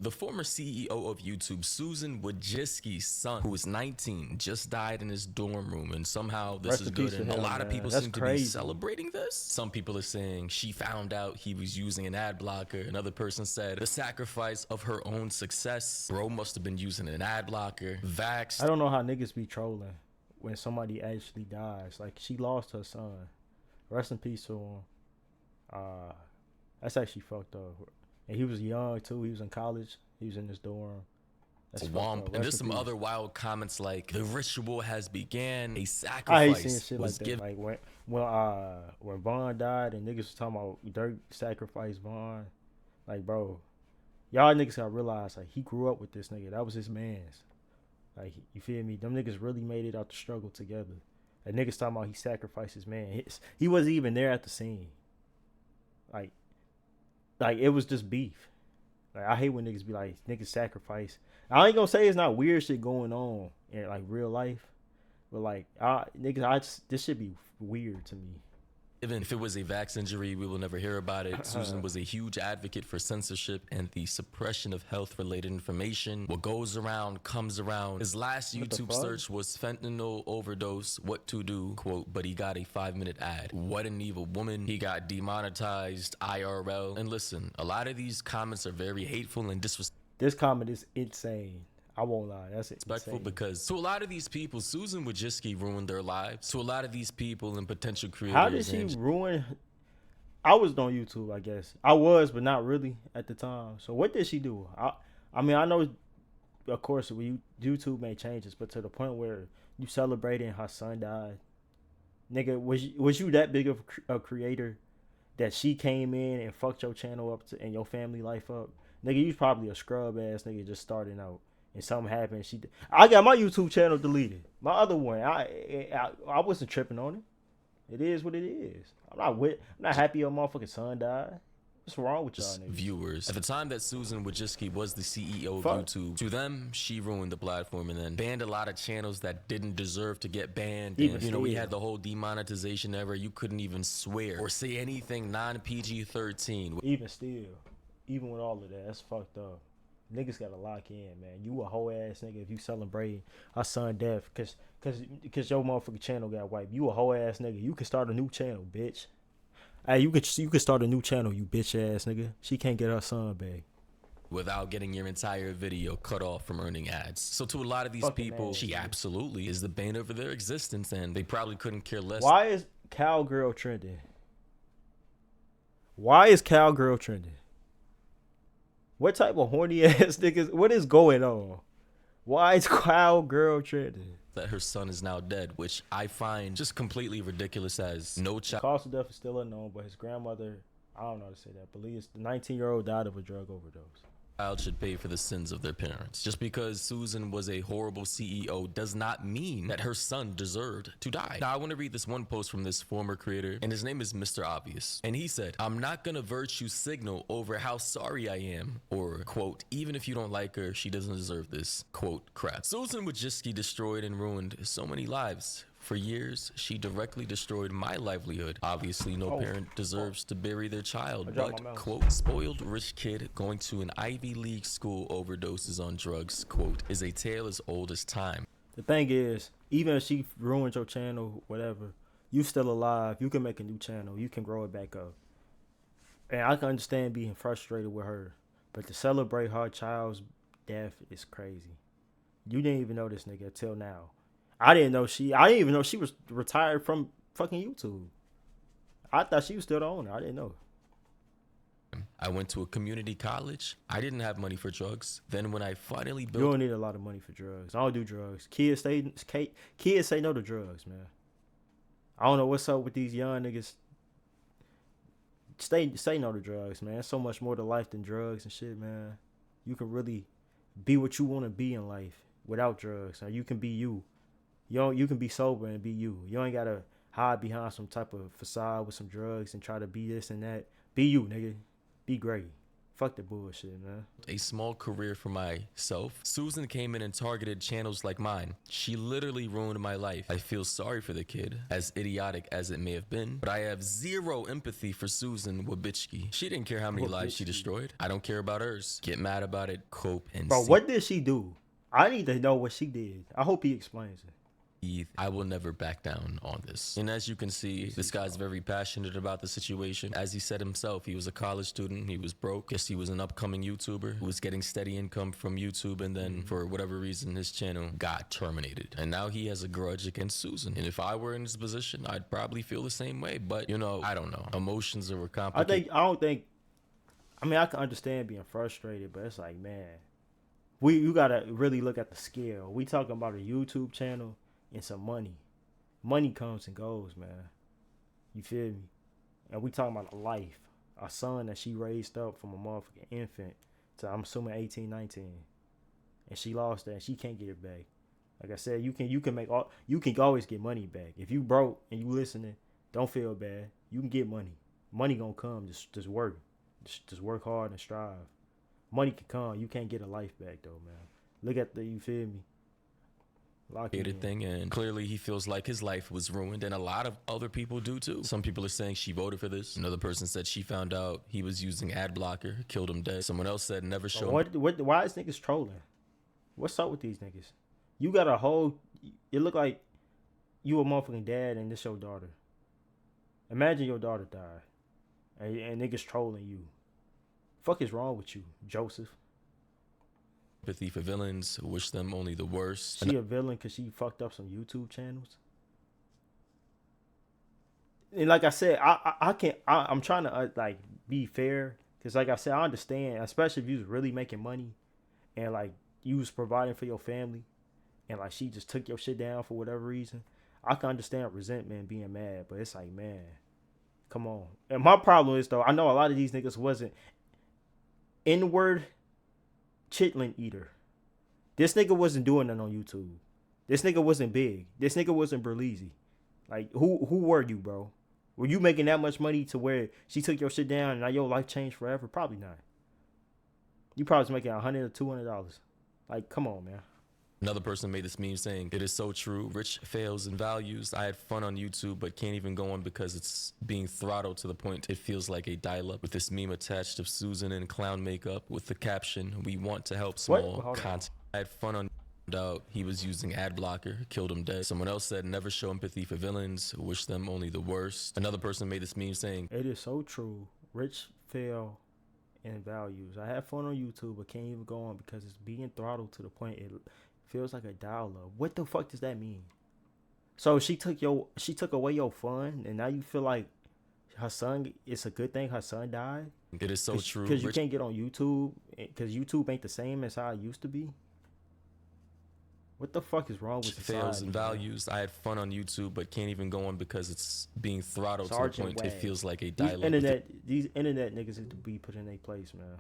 The former CEO of YouTube, Susan Wojcicki's son, who was 19, just died in his dorm room, and somehow this Rest is in good. peace to And a him, lot of man. people That's seem to be crazy. celebrating this. Some people are saying she found out he was using an ad blocker. Another person said the sacrifice of her own success. Bro must have been using an ad blocker. Vaxxed. I don't know how niggas be trolling when somebody actually dies. Like, she lost her son. Rest in peace to him. That's actually fucked up. And he was young too. He was in college. He was in his dorm. That's fucked Womp. up. And Rest there's in some peace. other wild comments like the ritual has began. A I hate seeing sacrifice shit was like that. given. Like when Vaughn died and niggas was talking about Dirk sacrificed Vaughn. Like, bro, y'all niggas gotta realize, like, he grew up with this nigga. That was his man's. Like, you feel me? Them niggas really made it out the struggle together. That niggas talking about he sacrificed his man. He wasn't even there at the scene. Like, it was just beef. Like, I hate when niggas be like, niggas sacrifice. I ain't gonna say it's not weird shit going on in like real life, but like, this should be weird to me. Even if it was a vax injury, we will never hear about it. Susan was a huge advocate for censorship and the suppression of health-related information. What goes around comes around. His last YouTube search was fentanyl overdose, what to do, quote, but he got a 5-minute ad. What an evil woman. He got demonetized, IRL. And listen, a lot of these comments are very hateful and disrespectful. This comment is insane. I won't lie. That's Respectful insane. because to a lot of these people, Susan Wojcicki ruined their lives. To a lot of these people and potential creators. How did she ruin? I was on YouTube, I guess. I was, but not really at the time. So what did she do? I mean, I know, of course, YouTube made changes, but to the point where you celebrating her son died, nigga, was you that big of a creator that she came in and fucked your channel up and your family life up? Nigga, you probably a scrub ass nigga just starting out. And something happened. I got my YouTube channel deleted. My other one, I wasn't tripping on it. It is what it is. I'm not happy your motherfucking son died. What's wrong with y'all niggas? Viewers. At the time that Susan Wojcicki was the CEO of YouTube, to them, she ruined the platform and then banned a lot of channels that didn't deserve to get banned. And, you know, we had the whole demonetization era. You couldn't even swear or say anything non-PG-13. Even with all of that, that's fucked up. Niggas gotta lock in, man. You a whole ass nigga if you celebrating our son death cause your motherfucking channel got wiped. You a whole ass nigga. You can start a new channel, bitch. Hey, you can start a new channel, you bitch ass nigga. She can't get her son back without getting your entire video cut off from earning ads. So to a lot of these people, she absolutely is the bane over their existence, and they probably couldn't care less. Why is Cowgirl trending? Why is Cowgirl trending? What type of horny ass niggas? What is going on? Why is Cowgirl trending? That her son is now dead, which I find just completely ridiculous, as no child. The cause of death is still unknown, but his grandmother, I don't know how to say that, believes the 19-year-old died of a drug overdose. Child should pay for the sins of their parents. Just because Susan was a horrible CEO does not mean that her son deserved to die. Now, I want to read this one post from this former creator, and his name is Mr. Obvious. And he said, "I'm not gonna virtue signal over how sorry I am," or, quote, "even if you don't like her, she doesn't deserve this," quote, crap. Susan Wojcicki destroyed and ruined so many lives. For years, she directly destroyed my livelihood. Obviously, no parent deserves to bury their child, but, quote, "spoiled rich kid going to an Ivy League school overdoses on drugs," quote, "is a tale as old as time." The thing is, even if she ruined your channel, whatever, you still alive. You can make a new channel. You can grow it back up. And I can understand being frustrated with her, but to celebrate her child's death is crazy. You didn't even know this nigga until now. I didn't even know she was retired from fucking YouTube. I thought she was still the owner. I didn't know. I went to a community college. I didn't have money for drugs. Then when I finally built... You don't need a lot of money for drugs. I don't do drugs. Kids say no to drugs, man. I don't know what's up with these young niggas. Say no to drugs, man. There's so much more to life than drugs and shit, man. You can really be what you want to be in life without drugs. Or you can be you. You can be sober and be you. You ain't gotta hide behind some type of facade with some drugs and try to be this and that. Be you, nigga. Be great. Fuck the bullshit, man. A small career for myself. Susan came in and targeted channels like mine. She literally ruined my life. I feel sorry for the kid, as idiotic as it may have been, but I have zero empathy for Susan Wabitschke. She didn't care how many lives she destroyed. I don't care about hers. Get mad about it, cope, and Bro, see. what did she do? I need to know what she did. I hope he explains it. I will never back down on this. And as you can see, this guy's very passionate about the situation. As he said himself, he was a college student. He was broke. Guess he was an upcoming YouTuber who was getting steady income from YouTube. And then for whatever reason, his channel got terminated. And now he has a grudge against Susan. And if I were in his position, I'd probably feel the same way. But, you know, I don't know. Emotions are complicated. I mean, I can understand being frustrated, but it's like, man, you gotta really look at the scale. We talking about a YouTube channel and some money. Money comes and goes, man. You feel me? And we talking about a life. A son that she raised up from a motherfucking infant to, I'm assuming, 18, 19. And she lost that and she can't get it back. Like I said, you can always get money back. If you broke and you listening, don't feel bad. You can get money. Money gonna come. Just work. Just work hard and strive. Money can come. You can't get a life back though, man. Look at you feel me? Thing, and clearly he feels like his life was ruined, and a lot of other people do too. Some people are saying she voted for this. Another person said she found out he was using ad blocker, killed him dead. Someone else said never show him. Why is niggas trolling? What's up with these niggas? You got a whole, it look like you a motherfucking dad and this your daughter. Imagine your daughter died and niggas trolling you. Fuck is wrong with you, Joseph? Empathy for villains, wish them only the worst. She a villain because she fucked up some YouTube channels. And like I said, I'm trying to like be fair because like I said, I understand, especially if you was really making money and like you was providing for your family and like she just took your shit down for whatever reason. I can understand resentment and being mad, but it's like, man, come on. And my problem is though, I know a lot of these niggas wasn't inward chitlin eater. This nigga wasn't doing that on YouTube. This nigga wasn't big. This nigga wasn't Berleezy. Like, who were you, bro? Were you making that much money to where she took your shit down and now your life changed forever? Probably not. You probably was making $100 or $200. Like, come on, man. Another person made this meme saying, it is so true. Rich fails in values. I had fun on YouTube, but can't even go on because it's being throttled to the point it feels like a dial-up. With this meme attached of Susan in clown makeup with the caption, we want to help small content. I had fun on out. He was using ad blocker, killed him dead. Someone else said, never show empathy for villains. Wish them only the worst. Another person made this meme saying, it is so true. Rich fail in values. I have fun on YouTube, but can't even go on because it's being throttled to the point it feels like a dial-up. What the fuck does that mean? So she took away your fun, and now you feel like her son. It's a good thing her son died. It is so true because you can't get on YouTube because YouTube ain't the same as how it used to be. What the fuck is wrong with society? Fails and values. I had fun on YouTube, but can't even go on because it's being throttled to the point it feels like a dial-up. These internet niggas need to be put in their place, man.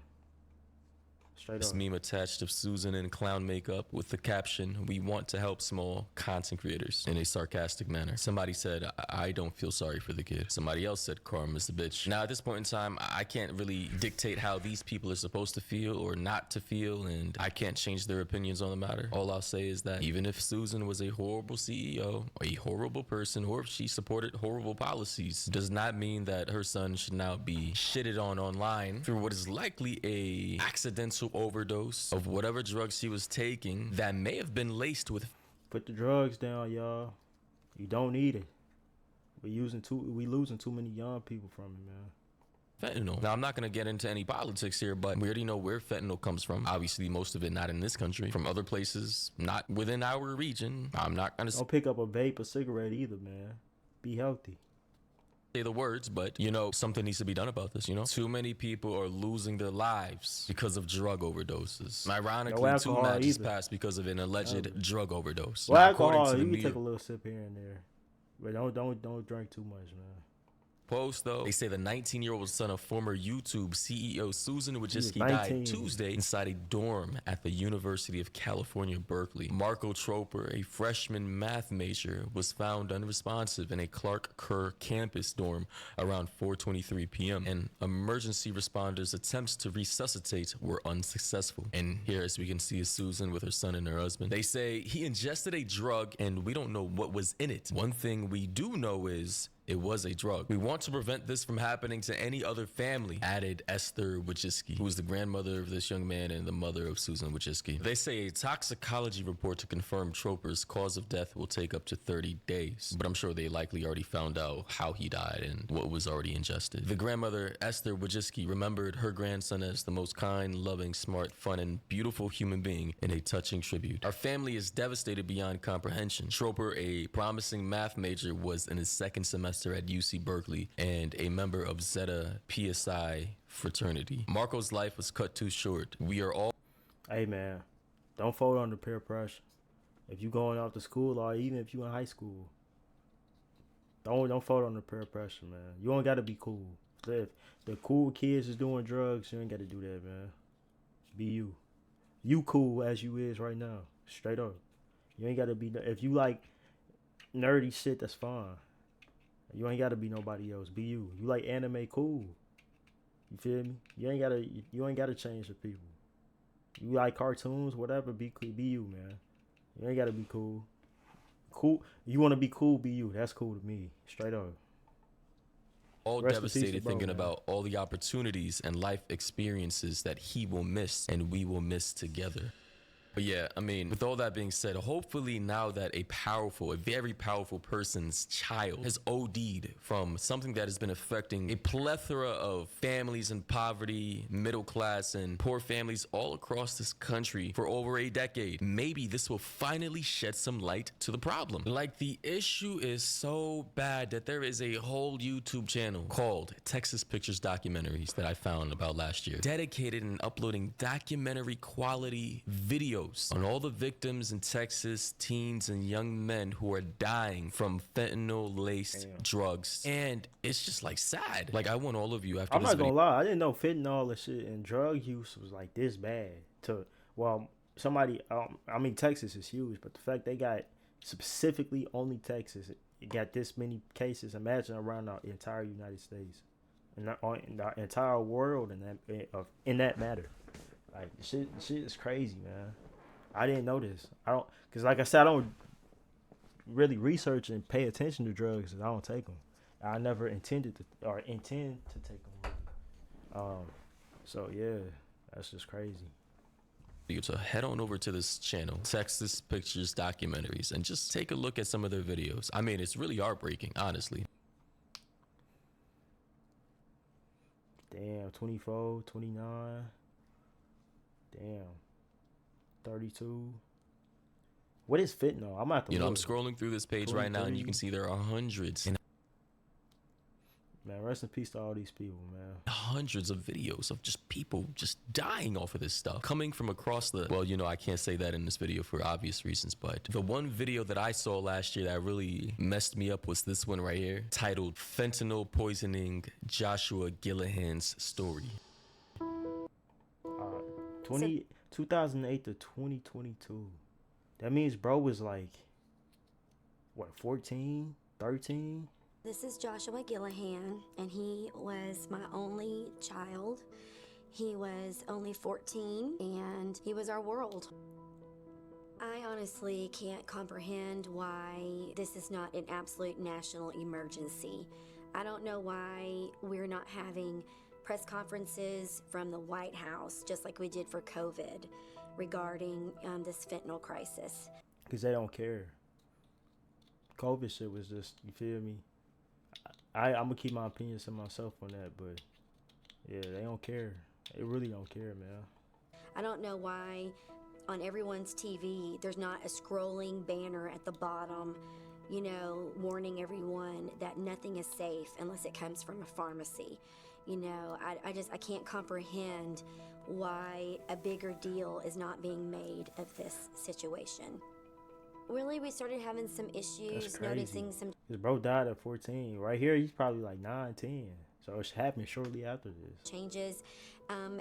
Straight this up. Meme attached of Susan in clown makeup with the caption, we want to help small content creators, in a sarcastic manner. Somebody said, I don't feel sorry for the kid. Somebody else said, karma's the bitch. Now at this point in time, I can't really dictate how these people are supposed to feel or not to feel, and I can't change their opinions on the matter. All I'll say is that even if Susan was a horrible CEO, or a horrible person, or if she supported horrible policies, does not mean that her son should now be shitted on online through what is likely a accidental overdose of whatever drugs she was taking that may have been laced with. Put the drugs down, y'all. You don't need it. We losing too many young people from it, man. Fentanyl. Now, I'm not going to get into any politics here, but we already know where fentanyl comes from. Obviously, most of it not in this country. From other places, not within our region. I'm not going to... Don't pick up a vape or cigarette either, man. Be healthy. Say the words, but something needs to be done about this. Too many people are losing their lives because of drug overdoses. Ironically, 2 matches passed because of an alleged drug overdose. Well, alcohol, you can take a little sip here and there, but don't drink too much, man. Post though, they say the 19-year-old son of former YouTube CEO Susan Wojcicki was died 19. Tuesday inside a dorm at the University of California, Berkeley. Marco Troper, a freshman math major, was found unresponsive in a Clark Kerr campus dorm around 4:23 p.m. and emergency responders' attempts to resuscitate were unsuccessful. And here, as we can see, is Susan with her son and her husband. They say he ingested a drug and we don't know what was in it. One thing we do know is it was a drug. We want to prevent this from happening to any other family, added Esther Wojcicki, who is the grandmother of this young man and the mother of Susan Wojcicki. They say a toxicology report to confirm Troper's cause of death will take up to 30 days, but I'm sure they likely already found out how he died and what was already ingested. The grandmother, Esther Wojcicki, remembered her grandson as the most kind, loving, smart, fun, and beautiful human being in a touching tribute. Our family is devastated beyond comprehension. Troper, a promising math major, was in his second semester at UC Berkeley and a member of Zeta Psi fraternity. Marco's life was cut too short. We are all... Hey man, don't fold under peer pressure. If you going off to school or even if you in high school, don't fold under peer pressure, man. You don't gotta be cool. If the cool kids is doing drugs, you ain't gotta do that, man. Be you. You cool as you is right now. Straight up. You ain't gotta be. If you like nerdy shit, that's fine. You ain't gotta be nobody else. Be you. You like anime, cool. You feel me? You ain't gotta change the people. You like cartoons, whatever. Be you, man. You ain't gotta be cool. Cool. You wanna be cool? Be you. That's cool to me. Straight up. All Rest in peace to devastated bro, thinking man. about all the opportunities and life experiences that he will miss and we will miss together. But yeah, I mean, with all that being said, hopefully now that a very powerful person's child has OD'd from something that has been affecting a plethora of families in poverty, middle class, and poor families all across this country for over a decade, maybe this will finally shed some light to the problem. Like, the issue is so bad that there is a whole YouTube channel called Texas Pictures Documentaries that I found about last year, dedicated in uploading documentary quality videos on all the victims in Texas, teens and young men who are dying from fentanyl-laced drugs. And it's just like sad. Like, I want all of you after I'm this not video. gonna lie. I didn't know fentanyl and shit and drug use was like this bad. Texas is huge, but the fact they got specifically only Texas, it got this many cases. Imagine around the entire United States, and in the entire world, in that matter. Like, shit is crazy, man. I didn't know this. Cause like I said, I don't really research and pay attention to drugs. I don't take them. I never intend to take them. So yeah, that's just crazy. You to head on over to this channel, Texas Pictures Documentaries, and just take a look at some of their videos. I mean, it's really heartbreaking, honestly. Damn, 24, 29. Damn. 32. What is fentanyl? I'm at the I'm scrolling through this page right now, and you can see there are hundreds and man, rest in peace to all these people, man. hundreds of videos of just people just dying off of this stuff coming from across the, well, I can't say that in this video for obvious reasons, but the one video that I saw last year that really messed me up was this one right here, titled Fentanyl Poisoning Joshua Gillihan's Story. 2008 to 2022. That means bro was like, what, 14, 13? This is Joshua Gillihan, and he was my only child. He was only 14, and he was our world. I honestly can't comprehend why this is not an absolute national emergency. I don't know why we're not having press conferences from the White House, just like we did for COVID, regarding this fentanyl crisis. Because they don't care. COVID shit was just, you feel me? I'm going to keep my opinions to myself on that, but yeah, they don't care. They really don't care, man. I don't know why on everyone's TV there's not a scrolling banner at the bottom, warning everyone that nothing is safe unless it comes from a pharmacy. I can't comprehend why a bigger deal is not being made of this situation. Really, we started having some issues, noticing some His bro died at 14. Right here, he's probably like 9, 10. So it happened shortly after this. Changes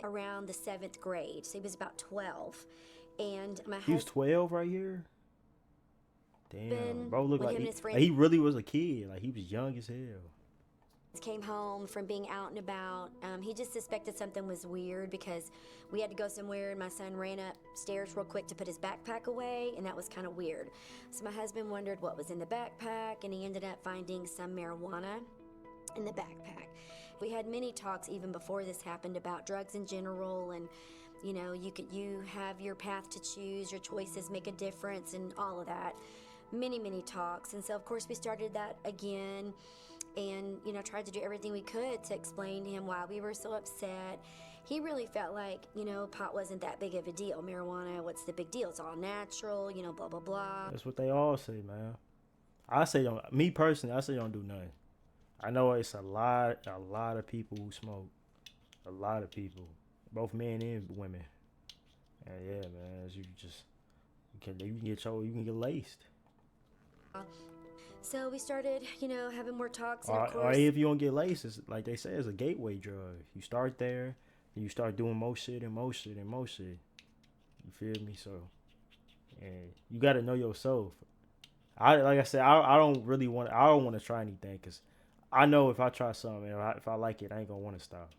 around the 7th grade. So he was about 12. And my He was husband 12 right here. Damn, bro, look when like him and he, his friends like he really was a kid. Like he was young as hell. came home from being out and about, he just suspected something was weird because we had to go somewhere and my son ran upstairs real quick to put his backpack away, and that was kind of weird. So my husband wondered what was in the backpack, and he ended up finding some marijuana in the backpack. We had many talks even before this happened about drugs in general, and you have your path to choose, your choices make a difference, and all of that. Many talks. And so of course we started that again, and tried to do everything we could to explain to him why we were so upset. He really felt like pot wasn't that big of a deal. Marijuana, what's the big deal? It's all natural, blah blah blah. That's what they all say, man. I say don't. Me personally, I say don't do nothing. I know it's a lot of people who smoke. A lot of people, both men and women. And yeah, man, you can get laced. So we started, having more talks, and Or, of course, or if you don't get laced, it's, like they say, it's a gateway drug. You start there, and you start doing more shit and more shit and more shit. You feel me? So, and you got to know yourself. Like I said, I don't want to try anything because I know if I try something, if I like it, I ain't gonna want to stop.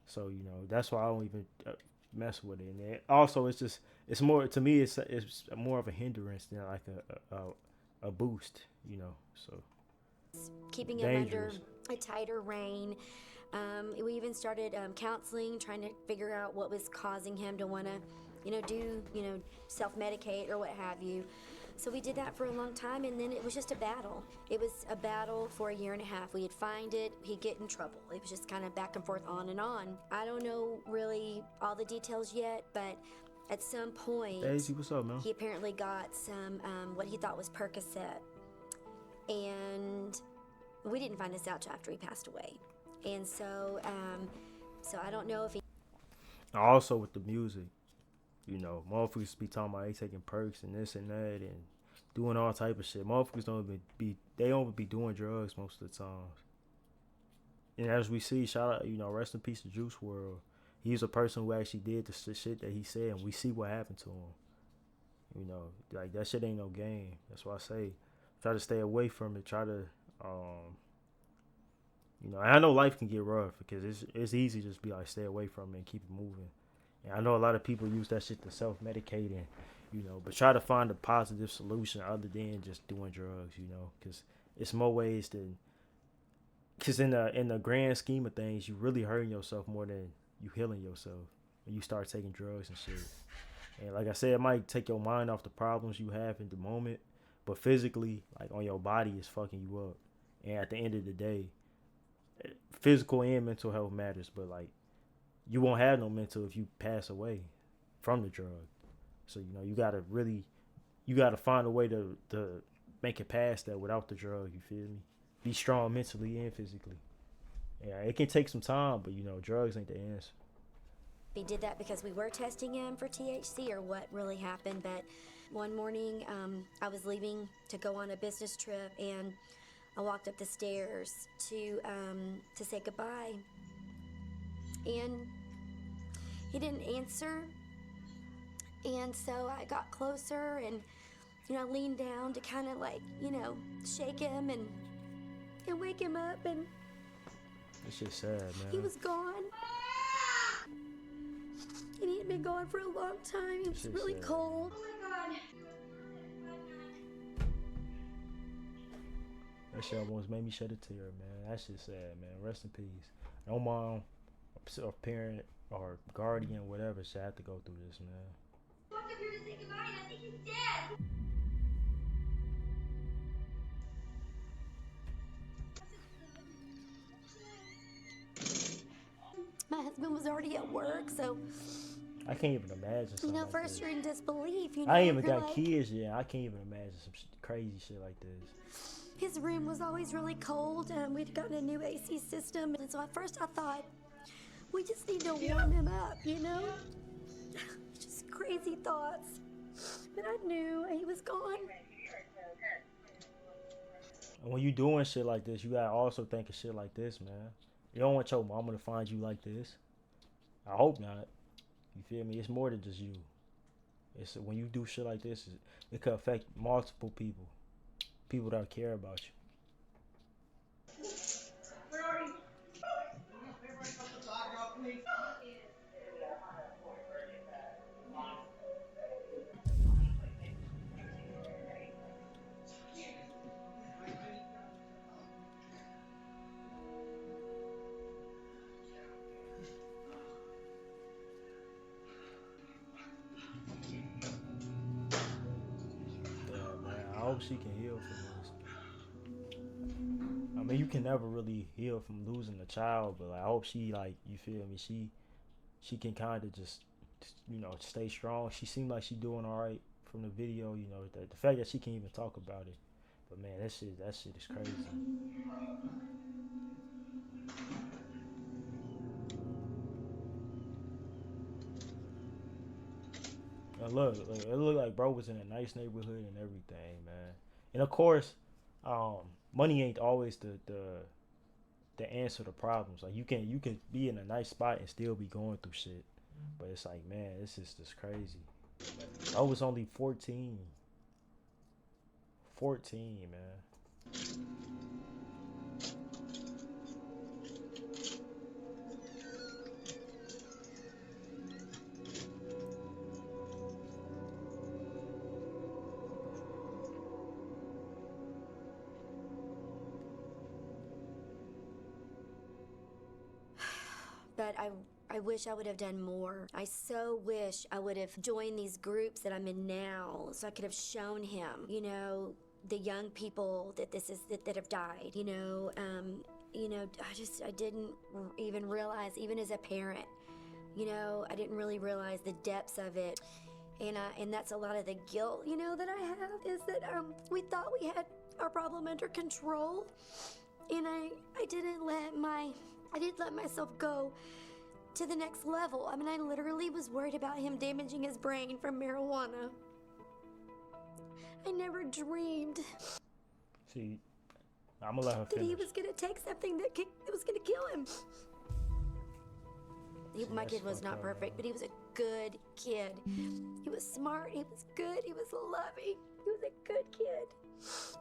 So that's why I don't even mess with it. And also, it's more to me. It's more of a hindrance than like a boost. So keeping him under dangerous. a tighter rein. We even started counseling, trying to figure out what was causing him to want to, self-medicate or what have you. So we did that for a long time, and then it was just a battle. It was a battle for a year and a half. We'd find it, he'd get in trouble. It was just kind of back and forth, on and on. I don't know really all the details yet, but at some point, Daisy, what's up, man? he apparently got some what he thought was Percocet, and we didn't find this out till after he passed away. And so I don't know if he Also with the music, motherfuckers be talking about they taking perks and this and that and doing all type of shit. Motherfuckers don't even be doing drugs most of the time. And as we see, shout out, rest in peace to Juice WRLD. He's a person who actually did the shit that he said, and we see what happened to him. Like that shit ain't no game. That's why I say try to stay away from it. Try to, and I know life can get rough because it's easy to just be like stay away from it and keep it moving. And I know a lot of people use that shit to self-medicate and, but try to find a positive solution other than just doing drugs, because it's more ways than, because in the grand scheme of things, you really hurting yourself more than you healing yourself when you start taking drugs and shit. And like I said, it might take your mind off the problems you have in the moment, but physically, like on your body, it's fucking you up. And at the end of the day, physical and mental health matters, but like you won't have no mental if you pass away from the drug. So you gotta find a way to make it past that without the drug. You feel me? Be strong mentally and physically. Yeah, it can take some time, but drugs ain't the answer. he did that because we were testing him for THC or what really happened. But one morning, I was leaving to go on a business trip, and I walked up the stairs to say goodbye, and he didn't answer. And so I got closer, and I leaned down to kind of like shake him and wake him up, and It's just sad, man. he was gone. And he had been gone for a long time. He was Shit really sad. cold. That shit almost made me shed a tear, man. That shit sad, man. Rest in peace. No mom, or parent, or guardian, whatever, should have to go through this, man. I walked up here to say goodbye and I think he's dead. My husband was already at work, so I can't even imagine something like first this. you're in disbelief. I ain't even you're got like, kids yet. I can't even imagine some crazy shit like this. His room was always really cold, and we'd gotten a new AC system, and so at first I thought we just need to warm him up, Just crazy thoughts. But I knew he was gone. And when you doing shit like this, you gotta also think of shit like this, man. You don't want your mama to find you like this. I hope not. You feel me? It's more than just you. It's when you do shit like this, it could affect multiple people. People that care about you. Yeah, man. I hope she can heal from this. I mean, you can never really heal from losing a child, but like, I hope she like, you feel me? She can kind of just, stay strong. She seemed like she doing all right from the video. The fact that she can even talk about it. But man, that shit is crazy. And look, it looked like bro was in a nice neighborhood and everything, man. And of course, money ain't always the answer to problems. Like you can be in a nice spot and still be going through shit. But it's like, man, this is just crazy. I was only 14. 14, man. But I wish I would have done more. I so wish I would have joined these groups that I'm in now, so I could have shown him, the young people that have died. I didn't even realize, even as a parent, I didn't really realize the depths of it. And that's a lot of the guilt, that I have, is that we thought we had our problem under control, and I didn't let myself go to the next level. I mean, I literally was worried about him damaging his brain from marijuana. I never dreamed See, I'm gonna let her that he finish. was gonna take something that was gonna kill him. My that's kid was fucked not up, perfect, man. but he was a good kid. He was smart, he was good, he was loving, he was a good kid.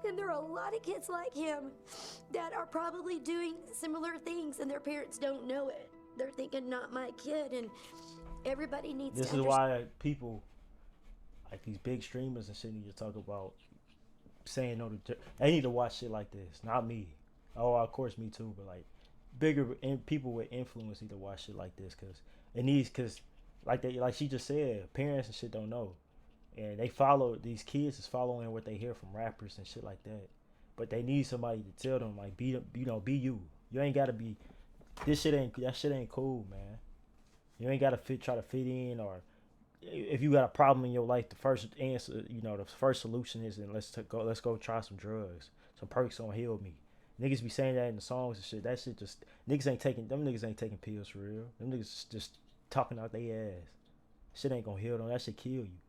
And there are a lot of kids like him that are probably doing similar things and their parents don't know it. They're thinking, not my kid, and everybody needs This to is why people like these big streamers and shit need to talk about saying no to. They need to watch shit like this, not me. Oh, of course, me too. But like bigger people with influence need to watch shit like this because like she just said, parents and shit don't know, and they follow these kids is following what they hear from rappers and shit like that. But they need somebody to tell them like be you. You ain't gotta be. That shit ain't cool, man. You ain't gotta try to fit in, or if you got a problem in your life, the first answer, the first solution is, let's go try some drugs. Some perks gonna heal me. Niggas be saying that in the songs and shit. That shit just niggas ain't taking pills for real. Them niggas just talking out their ass. Shit ain't gonna heal them. That shit kill you.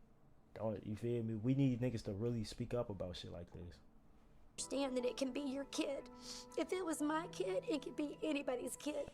Don't you feel me? We need niggas to really speak up about shit like this. understand that it can be your kid. If it was my kid, it could be anybody's kid.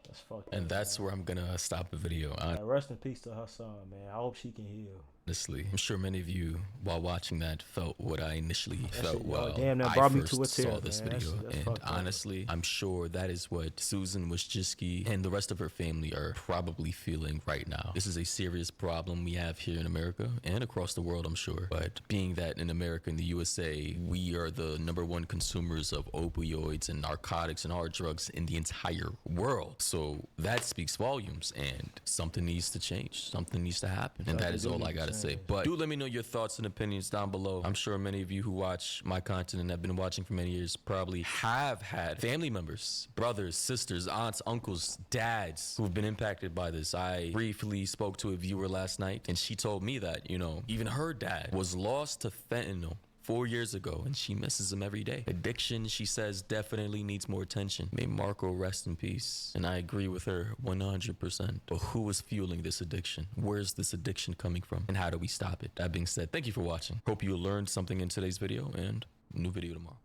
That's fucked And up, that's man. where I'm gonna stop the video. Rest in peace to her son, man. I hope she can heal. Honestly, I'm sure many of you, while watching that, felt what I initially felt shit, while damn, that I brought me first to a tear, saw this man. video. That's And fucked up. honestly, I'm sure that is what Susan Wojcicki and the rest of her family are probably feeling right now. This is a serious problem we have here in America and across the world, I'm sure. But being that in America, in the USA, we are the #1 consumers of opioids and narcotics and hard drugs in the entire world. So that speaks volumes, and something needs to change. Something needs to happen. And that is all I gotta say. But do let me know your thoughts and opinions down below. I'm sure many of you who watch my content and have been watching for many years probably have had family members, brothers, sisters, aunts, uncles, dads who've been impacted by this. I briefly spoke to a viewer last night, and she told me that, even her dad was lost to fentanyl 4 years ago, and she misses him every day. Addiction, she says, definitely needs more attention. May Marco rest in peace. And I agree with her 100%. But who is fueling this addiction? Where's this addiction coming from? And how do we stop it? That being said, thank you for watching. Hope you learned something in today's video, and new video tomorrow.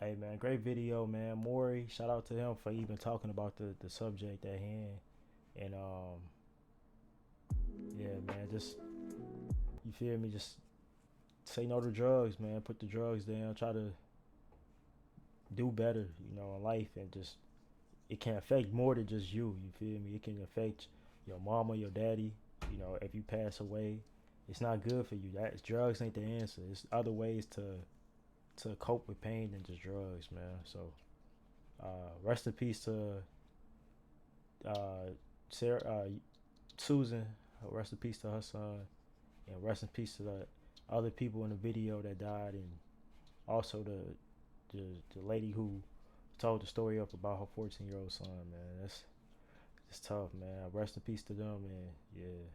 Hey man, great video, man. Maury, shout out to him for even talking about the subject at hand. And yeah, man, just you feel me? Just say no to drugs, man. Put the drugs down. Try to do better, in life, and just it can affect more than just you. You feel me? It can affect your mama, your daddy. If you pass away, it's not good for you. That drugs ain't the answer. It's other ways to cope with pain than just drugs, man. So, rest in peace to Sarah, Susan. Rest in peace to her son, and rest in peace to the other people in the video that died, and also the lady who told the story up about her 14-year-old son. Man, that's tough, man. Rest in peace to them, and yeah.